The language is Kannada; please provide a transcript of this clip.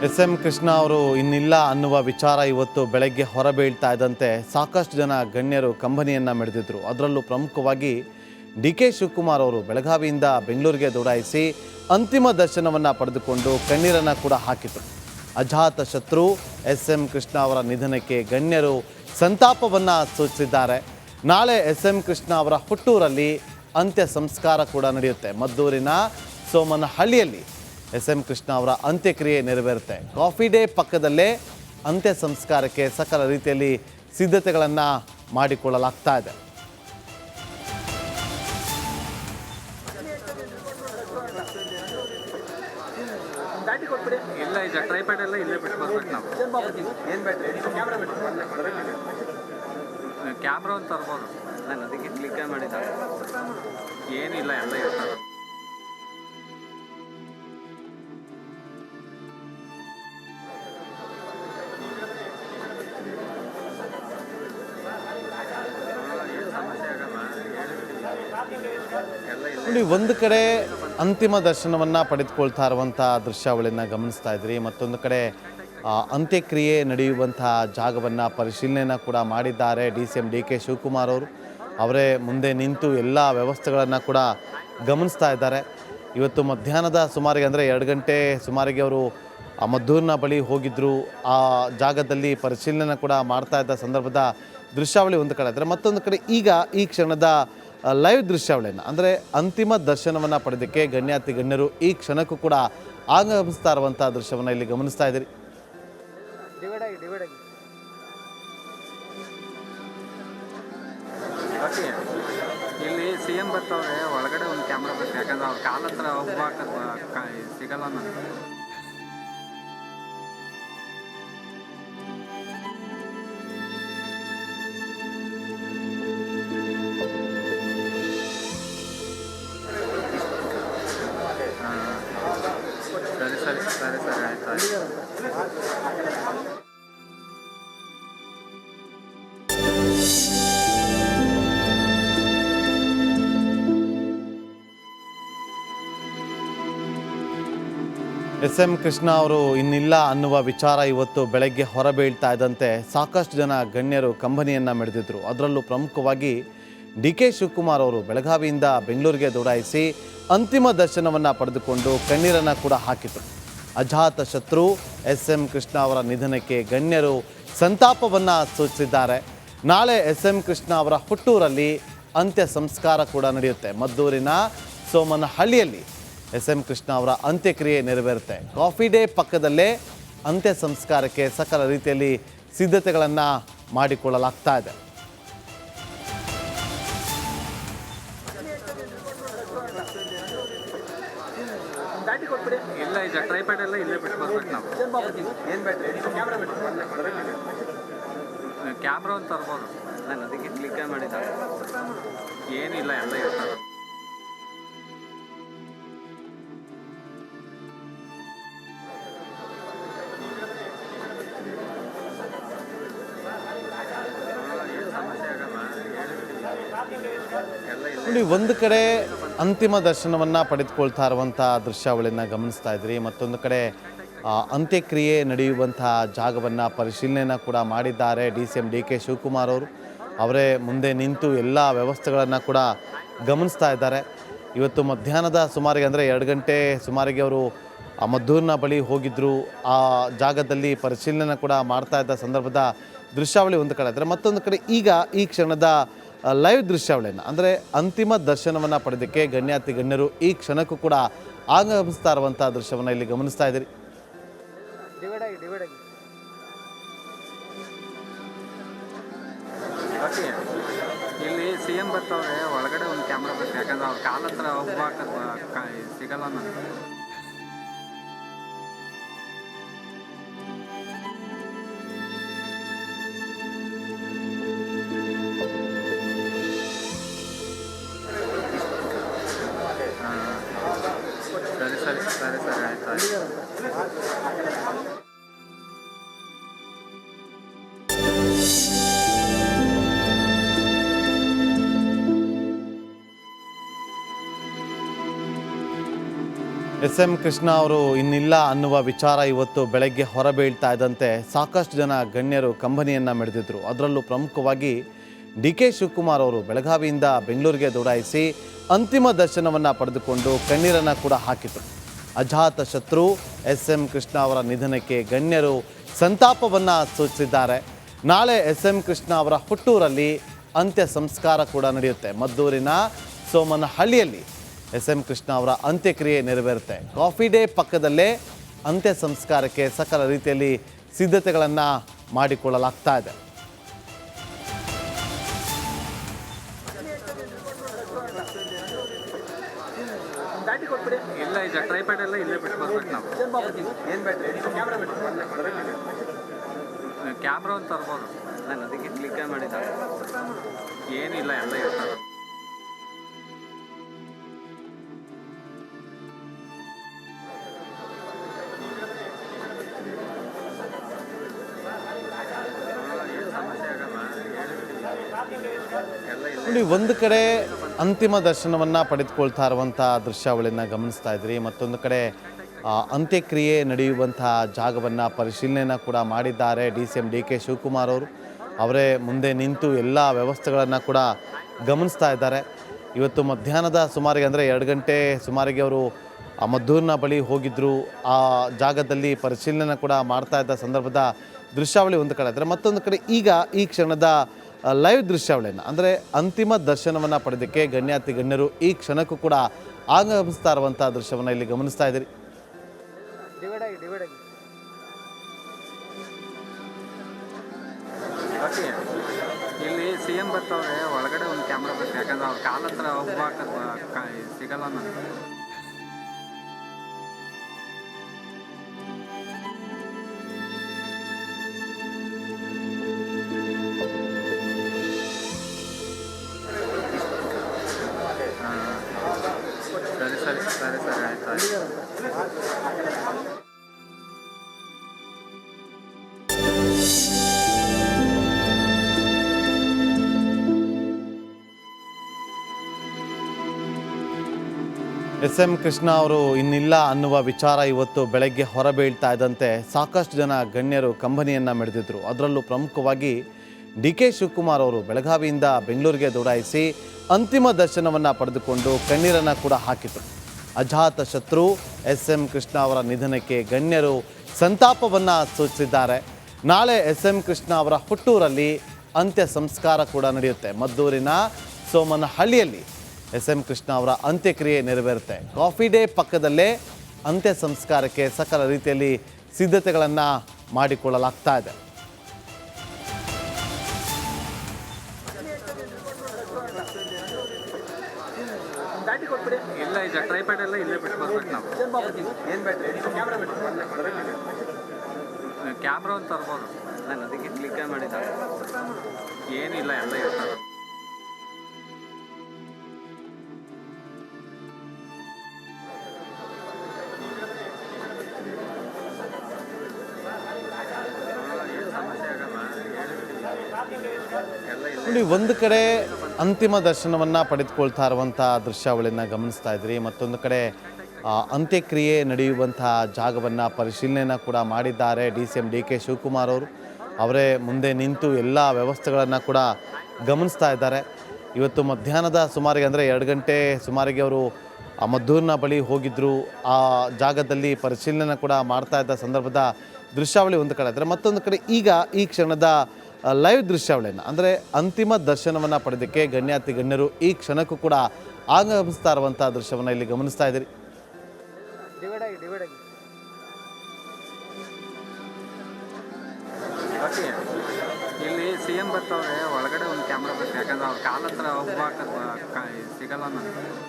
ಎಸ್.ಎಂ. ಕೃಷ್ಣ ಅವರು ಇನ್ನಿಲ್ಲ ಅನ್ನುವ ವಿಚಾರ ಇವತ್ತು ಬೆಳಗ್ಗೆ ಹೊರಬೀಳ್ತಾ ಇದ್ದಂತೆ ಸಾಕಷ್ಟು ಜನ ಗಣ್ಯರು ಕಂಬನಿಯನ್ನು ಮೆರೆದಿದ್ರು. ಅದರಲ್ಲೂ ಪ್ರಮುಖವಾಗಿ ಡಿ.ಕೆ. ಶಿವಕುಮಾರ್ ಅವರು ಬೆಳಗಾವಿಯಿಂದ ಬೆಂಗಳೂರಿಗೆ ದೌಡಾಯಿಸಿ ಅಂತಿಮ ದರ್ಶನವನ್ನು ಪಡೆದುಕೊಂಡು ಕಣ್ಣೀರನ್ನು ಕೂಡ ಹಾಕಿದರು. ಅಜಾತ ಶತ್ರು ಎಸ್.ಎಂ. ಕೃಷ್ಣ ಅವರ ನಿಧನಕ್ಕೆ ಗಣ್ಯರು ಸಂತಾಪವನ್ನು ಸೂಚಿಸಿದ್ದಾರೆ. ನಾಳೆ ಎಸ್.ಎಂ. ಕೃಷ್ಣ ಅವರ ಹುಟ್ಟೂರಲ್ಲಿ ಅಂತ್ಯ ಸಂಸ್ಕಾರ ಕೂಡ ನಡೆಯುತ್ತೆ. ಮದ್ದೂರಿನ ಸೋಮನಹಳ್ಳಿಯಲ್ಲಿ ಎಸ್.ಎಂ. ಕೃಷ್ಣ ಅವರ ಅಂತ್ಯಕ್ರಿಯೆ ನೆರವೇರುತ್ತೆ. ಕಾಫಿ ಡೇ ಪಕ್ಕದಲ್ಲೇ ಅಂತ್ಯ ಸಂಸ್ಕಾರಕ್ಕೆ ಸಕಲ ರೀತಿಯಲ್ಲಿ ಸಿದ್ಧತೆಗಳನ್ನು ಮಾಡಿಕೊಳ್ಳಲಾಗ್ತಾ ಇದೆ. ಇಲ್ಲ ಈಗ ಟ್ರೈಪ್ಯಾಡ್ ಎಲ್ಲ ಇಲ್ಲೇ ಬಿಟ್ಟು ಬರ್ಬೇಕು ನಾವು. ಕ್ಯಾಮ್ರಾ ಒಂದು ತರ್ಬೋದು. ನಾನು ಅದಕ್ಕೆ ಕ್ಲಿಕ್ ಮಾಡಿದ್ದೆ. ಏನಿಲ್ಲ ಎಲ್ಲ ಇರ್ತಾರೆ. ನೋಡಿ, ಒಂದು ಕಡೆ ಅಂತಿಮ ದರ್ಶನವನ್ನು ಪಡೆದುಕೊಳ್ತಾ ಇರುವಂಥ ದೃಶ್ಯಾವಳಿಯನ್ನು ಗಮನಿಸ್ತಾ ಇದ್ರಿ. ಮತ್ತೊಂದು ಕಡೆ ಅಂತ್ಯಕ್ರಿಯೆ ನಡೆಯುವಂಥ ಜಾಗವನ್ನು ಪರಿಶೀಲನೆಯನ್ನು ಕೂಡ ಮಾಡಿದ್ದಾರೆ ಡಿ.ಸಿ.ಎಂ. ಡಿ.ಕೆ. ಶಿವಕುಮಾರ್ ಅವರು. ಅವರೇ ಮುಂದೆ ನಿಂತು ಎಲ್ಲ ವ್ಯವಸ್ಥೆಗಳನ್ನು ಕೂಡ ಗಮನಿಸ್ತಾ ಇದ್ದಾರೆ. ಇವತ್ತು ಮಧ್ಯಾಹ್ನದ ಸುಮಾರಿಗೆ ಅಂದರೆ 2 ಗಂಟೆ ಸುಮಾರಿಗೆ ಅವರು ಮದ್ದೂರಿನ ಬಳಿ ಹೋಗಿದ್ದರು. ಆ ಜಾಗದಲ್ಲಿ ಪರಿಶೀಲನೆ ಕೂಡ ಮಾಡ್ತಾ ಇದ್ದ ಸಂದರ್ಭದ ದೃಶ್ಯಾವಳಿ ಒಂದು ಕಡೆ ಇದ್ದರೆ, ಮತ್ತೊಂದು ಕಡೆ ಈಗ ಈ ಕ್ಷಣದ ಲೈವ್ ದೃಶ್ಯಾವಳಿಯನ್ನು ಅಂದರೆ ಅಂತಿಮ ದರ್ಶನವನ್ನು ಪಡೆಯೋದಕ್ಕೆ ಗಣ್ಯಾತಿ ಗಣ್ಯರು ಈ ಕ್ಷಣಕ್ಕೂ ಕೂಡ ಆಗಮಿಸ್ತಾ ಇರುವಂಥ ದೃಶ್ಯವನ್ನು ಇಲ್ಲಿ ಗಮನಿಸ್ತಾ ಇದ್ದೀರಿ. ಇಲ್ಲಿ CM ಬರ್ತಾವ್ರೆ, ಒಳಗಡೆ ಒಂದು ಕ್ಯಾಮ್ರಾ ಬೇಕು. ಯಾಕಂದ್ರೆ ಅವ್ರ ಕಾಲ ಹತ್ರ ಹೋಗ್ಬಾಕ ಸಿಗಲ್ಲ ನನಗೆ. ಸರಿ ಆಯ್ತು. ಎಸ್.ಎಂ. ಕೃಷ್ಣ ಅವರು ಇನ್ನಿಲ್ಲ ಅನ್ನುವ ವಿಚಾರ ಇವತ್ತು ಬೆಳಗ್ಗೆ ಹೊರಬೀಳ್ತಾ ಇದ್ದಂತೆ ಸಾಕಷ್ಟು ಜನ ಗಣ್ಯರು ಕಂಬನಿಯನ್ನು ಮೆರೆದಿದ್ರು. ಅದರಲ್ಲೂ ಪ್ರಮುಖವಾಗಿ ಡಿ.ಕೆ. ಶಿವಕುಮಾರ್ ಅವರು ಬೆಳಗಾವಿಯಿಂದ ಬೆಂಗಳೂರಿಗೆ ದೌಡಾಯಿಸಿ ಅಂತಿಮ ದರ್ಶನವನ್ನು ಪಡೆದುಕೊಂಡು ಕಣ್ಣೀರನ್ನು ಕೂಡ ಹಾಕಿದರು. ಅಜಾತ ಶತ್ರು ಎಸ್.ಎಂ. ಕೃಷ್ಣ ಅವರ ನಿಧನಕ್ಕೆ ಗಣ್ಯರು ಸಂತಾಪವನ್ನು ಸೂಚಿಸಿದ್ದಾರೆ. ನಾಳೆ ಎಸ್.ಎಂ. ಕೃಷ್ಣ ಅವರ ಹುಟ್ಟೂರಲ್ಲಿ ಅಂತ್ಯ ಸಂಸ್ಕಾರ ಕೂಡ ನಡೆಯುತ್ತೆ. ಮದ್ದೂರಿನ ಸೋಮನಹಳ್ಳಿಯಲ್ಲಿ ಎಸ್.ಎಂ. ಕೃಷ್ಣ ಅವರ ಅಂತ್ಯಕ್ರಿಯೆ ನೆರವೇರುತ್ತೆ. ಕಾಫಿ ಡೇ ಪಕ್ಕದಲ್ಲೇ ಅಂತ್ಯ ಸಂಸ್ಕಾರಕ್ಕೆ ಸಕಲ ರೀತಿಯಲ್ಲಿ ಸಿದ್ಧತೆಗಳನ್ನು ಮಾಡಿಕೊಳ್ಳಲಾಗ್ತಾ ಇದೆ. ಇಲ್ಲ ಈಗ ಟ್ರೈಪ್ಯಾಡ್ ಎಲ್ಲ ಇಲ್ಲೇ ಬಿಟ್ಟು ಬರ್ಬೇಕು ನಾವು. ಕ್ಯಾಮ್ರಾ ಒಂದು ತರ್ಬೋದು. ನಾನು ಅದಕ್ಕೆ ಕ್ಲಿಕ್ ಮಾಡಿದ್ದೆ. ಏನಿಲ್ಲ ಎಲ್ಲ ಇರ್ತಾರೆ. ನೋಡಿ, ಒಂದು ಕಡೆ ಅಂತಿಮ ದರ್ಶನವನ್ನು ಪಡೆದುಕೊಳ್ತಾ ಇರುವಂಥ ದೃಶ್ಯಾವಳಿಯನ್ನು ಗಮನಿಸ್ತಾ ಇದ್ರಿ. ಮತ್ತೊಂದು ಕಡೆ ಅಂತ್ಯಕ್ರಿಯೆ ನಡೆಯುವಂಥ ಜಾಗವನ್ನು ಪರಿಶೀಲನೆಯನ್ನು ಕೂಡ ಮಾಡಿದ್ದಾರೆ ಡಿ.ಸಿ.ಎಂ. ಡಿ.ಕೆ. ಶಿವಕುಮಾರ್ ಅವರು. ಅವರೇ ಮುಂದೆ ನಿಂತು ಎಲ್ಲ ವ್ಯವಸ್ಥೆಗಳನ್ನು ಕೂಡ ಗಮನಿಸ್ತಾ ಇದ್ದಾರೆ. ಇವತ್ತು ಮಧ್ಯಾಹ್ನದ ಸುಮಾರಿಗೆ ಅಂದರೆ 2 ಗಂಟೆ ಸುಮಾರಿಗೆ ಅವರು ಮದ್ದೂರಿನ ಬಳಿ ಹೋಗಿದ್ದರು. ಆ ಜಾಗದಲ್ಲಿ ಪರಿಶೀಲನೆ ಕೂಡ ಮಾಡ್ತಾ ಇದ್ದ ಸಂದರ್ಭದ ದೃಶ್ಯಾವಳಿ ಒಂದು ಕಡೆ ಇದ್ದರೆ, ಮತ್ತೊಂದು ಕಡೆ ಈಗ ಈ ಕ್ಷಣದ ಲೈವ್ ದೃಶ್ಯಾವಳಿಯನ್ನು ಅಂದರೆ ಅಂತಿಮ ದರ್ಶನವನ್ನು ಪಡೆಯೋದಕ್ಕೆ ಗಣ್ಯಾತಿ ಗಣ್ಯರು ಈ ಕ್ಷಣಕ್ಕೂ ಕೂಡ ಆಗಮಿಸ್ತಾ ಇರುವಂಥ ದೃಶ್ಯವನ್ನು ಇಲ್ಲಿ ಗಮನಿಸ್ತಾ ಇದ್ದೀರಿ. ಇಲ್ಲಿ CM ಬರ್ತಾವ್ರೆ, ಒಳಗಡೆ ಒಂದು ಕ್ಯಾಮ್ರಾ ಬೇಕು. ಯಾಕಂದ್ರೆ ಅವ್ರ ಕಾಲ ಹತ್ರ ಹೋಗ್ಬಾಕ ಸಿಗಲ್ಲ ನನಗೆ. ಸರಿ ಆಯ್ತು. ಎಸ್ ಎಂ ಕೃಷ್ಣ ಅವರು ಇನ್ನಿಲ್ಲ ಅನ್ನುವ ವಿಚಾರ ಇವತ್ತು ಬೆಳಗ್ಗೆ ಹೊರಬೀಳ್ತಾ ಇದ್ದಂತೆ ಸಾಕಷ್ಟು ಜನ ಗಣ್ಯರು ಕಂಬನಿಯನ್ನು ಮೆರೆದಿದ್ರು. ಅದರಲ್ಲೂ ಪ್ರಮುಖವಾಗಿ ಡಿ ಕೆ ಶಿವಕುಮಾರ್ ಅವರು ಬೆಳಗಾವಿಯಿಂದ ಬೆಂಗಳೂರಿಗೆ ದೌಡಾಯಿಸಿ ಅಂತಿಮ ದರ್ಶನವನ್ನು ಪಡೆದುಕೊಂಡು ಕಣ್ಣೀರನ್ನು ಕೂಡ ಹಾಕಿದರು. ಅಜಾತ ಶತ್ರು ಎಸ್ ಎಂ ಕೃಷ್ಣ ಅವರ ನಿಧನಕ್ಕೆ ಗಣ್ಯರು ಸಂತಾಪವನ್ನು ಸೂಚಿಸಿದ್ದಾರೆ. ನಾಳೆ ಎಸ್ ಎಂ ಕೃಷ್ಣ ಅವರ ಹುಟ್ಟೂರಲ್ಲಿ ಅಂತ್ಯ ಸಂಸ್ಕಾರ ಕೂಡ ನಡೆಯುತ್ತೆ. ಮದ್ದೂರಿನ ಸೋಮನಹಳ್ಳಿಯಲ್ಲಿ ಎಸ್ ಎಂ ಕೃಷ್ಣ ಅವರ ಅಂತ್ಯಕ್ರಿಯೆ ನೆರವೇರುತ್ತೆ. ಕಾಫಿ ಡೇ ಪಕ್ಕದಲ್ಲೇ ಅಂತ್ಯ ಸಂಸ್ಕಾರಕ್ಕೆ ಸಕಲ ರೀತಿಯಲ್ಲಿ ಸಿದ್ಧತೆಗಳನ್ನು ಮಾಡಿಕೊಳ್ಳಲಾಗ್ತಾ ಇದೆ. ಇಲ್ಲ ಈಗ ಟ್ರೈಪ್ಯಾಡ್ ಎಲ್ಲ ಇಲ್ಲೇ ಬಿಟ್ಟು ಬರ್ಬೇಕು ನಾವು. ಕ್ಯಾಮ್ರಾ ಒಂದು ತರ್ಬೋದು. ನಾನು ಅದಕ್ಕೆ ಕ್ಲಿಕ್ ಮಾಡಿದ್ದೆ. ಏನಿಲ್ಲ ಎಲ್ಲ ಇರ್ತಾರೆ. ನೋಡಿ, ಒಂದು ಕಡೆ ಅಂತಿಮ ದರ್ಶನವನ್ನು ಪಡೆದುಕೊಳ್ತಾ ಇರುವಂಥ ದೃಶ್ಯಾವಳಿಯನ್ನು ಗಮನಿಸ್ತಾ ಇದ್ರಿ. ಮತ್ತೊಂದು ಕಡೆ ಅಂತ್ಯಕ್ರಿಯೆ ನಡೆಯುವಂಥ ಜಾಗವನ್ನು ಪರಿಶೀಲನೆಯನ್ನು ಕೂಡ ಮಾಡಿದ್ದಾರೆ DCM DK ಶಿವಕುಮಾರ್ ಅವರು. ಅವರೇ ಮುಂದೆ ನಿಂತು ಎಲ್ಲ ವ್ಯವಸ್ಥೆಗಳನ್ನು ಕೂಡ ಗಮನಿಸ್ತಾ ಇದ್ದಾರೆ. ಇವತ್ತು ಮಧ್ಯಾಹ್ನದ ಸುಮಾರಿಗೆ ಅಂದರೆ 2 ಗಂಟೆ ಸುಮಾರಿಗೆ ಅವರು ಮದ್ದೂರಿನ ಬಳಿ ಹೋಗಿದ್ದರು. ಆ ಜಾಗದಲ್ಲಿ ಪರಿಶೀಲನೆ ಕೂಡ ಮಾಡ್ತಾ ಇದ್ದ ಸಂದರ್ಭದ ದೃಶ್ಯಾವಳಿ ಒಂದು ಕಡೆ ಇದ್ದರೆ, ಮತ್ತೊಂದು ಕಡೆ ಈಗ ಈ ಕ್ಷಣದ ಲೈವ್ ದೃಶ್ಯಾವಳಿಯನ್ನು ಅಂದರೆ ಅಂತಿಮ ದರ್ಶನವನ್ನು ಪಡೆಯೋದಕ್ಕೆ ಗಣ್ಯಾತಿ ಗಣ್ಯರು ಈ ಕ್ಷಣಕ್ಕೂ ಕೂಡ ಆಗಮಿಸ್ತಾ ಇರುವಂಥ ದೃಶ್ಯವನ್ನು ಇಲ್ಲಿ ಗಮನಿಸ್ತಾ ಇದ್ದೀರಿ. ಇಲ್ಲಿ CM ಬರ್ತಾವ್ರೆ, ಒಳಗಡೆ ಒಂದು ಕ್ಯಾಮ್ರಾ ಬೇಕು. ಯಾಕಂದ್ರೆ ಅವ್ರ ಕಾಲ ಹತ್ರ ಹೋಗ್ಬಾಕ ಸಿಗಲ್ಲ ನನಗೆ. ಸರಿ ಆಯ್ತು ಆಯ್ತು. ಎಸ್ ಎಂ ಕೃಷ್ಣ ಅವರು ಇನ್ನಿಲ್ಲ ಅನ್ನುವ ವಿಚಾರ ಇವತ್ತು ಬೆಳಗ್ಗೆ ಹೊರಬೀಳ್ತಾ ಇದ್ದಂತೆ ಸಾಕಷ್ಟು ಜನ ಗಣ್ಯರು ಕಂಬನಿಯನ್ನು ಮೆರೆದಿದ್ರು. ಅದರಲ್ಲೂ ಪ್ರಮುಖವಾಗಿ ಡಿ ಕೆ ಶಿವಕುಮಾರ್ ಅವರು ಬೆಳಗಾವಿಯಿಂದ ಬೆಂಗಳೂರಿಗೆ ದೌಡಾಯಿಸಿ ಅಂತಿಮ ದರ್ಶನವನ್ನು ಪಡೆದುಕೊಂಡು ಕಣ್ಣೀರನ್ನು ಕೂಡ ಹಾಕಿದರು. ಅಜಾತ ಶತ್ರು ಎಸ್ ಎಂ ಕೃಷ್ಣ ಅವರ ನಿಧನಕ್ಕೆ ಗಣ್ಯರು ಸಂತಾಪವನ್ನು ಸೂಚಿಸಿದ್ದಾರೆ. ನಾಳೆ ಎಸ್ ಎಂ ಕೃಷ್ಣ ಅವರ ಹುಟ್ಟೂರಲ್ಲಿ ಅಂತ್ಯ ಸಂಸ್ಕಾರ ಕೂಡ ನಡೆಯುತ್ತೆ. ಮದ್ದೂರಿನ ಸೋಮನಹಳ್ಳಿಯಲ್ಲಿ ಎಸ್ ಎಂ ಕೃಷ್ಣ ಅವರ ಅಂತ್ಯಕ್ರಿಯೆ ನೆರವೇರುತ್ತೆ. ಕಾಫಿ ಡೇ ಪಕ್ಕದಲ್ಲೇ ಅಂತ್ಯ ಸಂಸ್ಕಾರಕ್ಕೆ ಸಕಲ ರೀತಿಯಲ್ಲಿ ಸಿದ್ಧತೆಗಳನ್ನು ಮಾಡಿಕೊಳ್ಳಲಾಗ್ತಾ ಇದೆ. ಇಲ್ಲ ಈಗ ಟ್ರೈಪ್ಯಾಡ್ ಎಲ್ಲ ಇಲ್ಲೇ ಬಿಟ್ಟು ಬರ್ಬೇಕು ನಾವು. ಕ್ಯಾಮ್ರಾ ಒಂದು ತರ್ಬೋದು. ನಾನು ಅದಕ್ಕೆ ಕ್ಲಿಕ್ ಮಾಡಿದ್ದೆ. ಏನಿಲ್ಲ ಎಲ್ಲ ಇರ್ತಾರೆ. ನೋಡಿ, ಒಂದು ಕಡೆ ಅಂತಿಮ ದರ್ಶನವನ್ನು ಪಡೆದುಕೊಳ್ತಾ ಇರುವಂಥ ದೃಶ್ಯಾವಳಿಯನ್ನು ಗಮನಿಸ್ತಾ ಇದ್ರಿ. ಮತ್ತೊಂದು ಕಡೆ ಅಂತ್ಯಕ್ರಿಯೆ ನಡೆಯುವಂಥ ಜಾಗವನ್ನು ಪರಿಶೀಲನೆಯನ್ನು ಕೂಡ ಮಾಡಿದ್ದಾರೆ DCM DK ಶಿವಕುಮಾರ್ ಅವರು. ಅವರೇ ಮುಂದೆ ನಿಂತು ಎಲ್ಲ ವ್ಯವಸ್ಥೆಗಳನ್ನು ಕೂಡ ಗಮನಿಸ್ತಾ ಇದ್ದಾರೆ. ಇವತ್ತು ಮಧ್ಯಾಹ್ನದ ಸುಮಾರಿಗೆ ಅಂದರೆ 2 ಗಂಟೆ ಸುಮಾರಿಗೆ ಅವರು ಮದ್ದೂರಿನ ಬಳಿ ಹೋಗಿದ್ದರು. ಆ ಜಾಗದಲ್ಲಿ ಪರಿಶೀಲನೆ ಕೂಡ ಮಾಡ್ತಾ ಇದ್ದ ಸಂದರ್ಭದ ದೃಶ್ಯಾವಳಿ ಒಂದು ಕಡೆ ಇದ್ದರೆ, ಮತ್ತೊಂದು ಕಡೆ ಈಗ ಈ ಕ್ಷಣದ ಲೈವ್ ದೃಶ್ಯಾವಳಿಯನ್ನು ಅಂದರೆ ಅಂತಿಮ ದರ್ಶನವನ್ನು ಪಡೆಯೋದಕ್ಕೆ ಗಣ್ಯಾತಿ ಗಣ್ಯರು ಈ ಕ್ಷಣಕ್ಕೂ ಕೂಡ ಆಗಮಿಸ್ತಾ ಇರುವಂಥ ದೃಶ್ಯವನ್ನು ಇಲ್ಲಿ ಗಮನಿಸ್ತಾ ಇದ್ದೀರಿ. ಇಲ್ಲಿ CM ಬರ್ತಾವ್ರೆ, ಒಳಗಡೆ ಒಂದು ಕ್ಯಾಮ್ರಾ ಬೇಕು. ಯಾಕಂದ್ರೆ ಅವ್ರ ಕಾಲ ಹತ್ರ ಹೋಗ್ಬಾಕ ಸಿಗಲ್ಲ ನನಗೆ.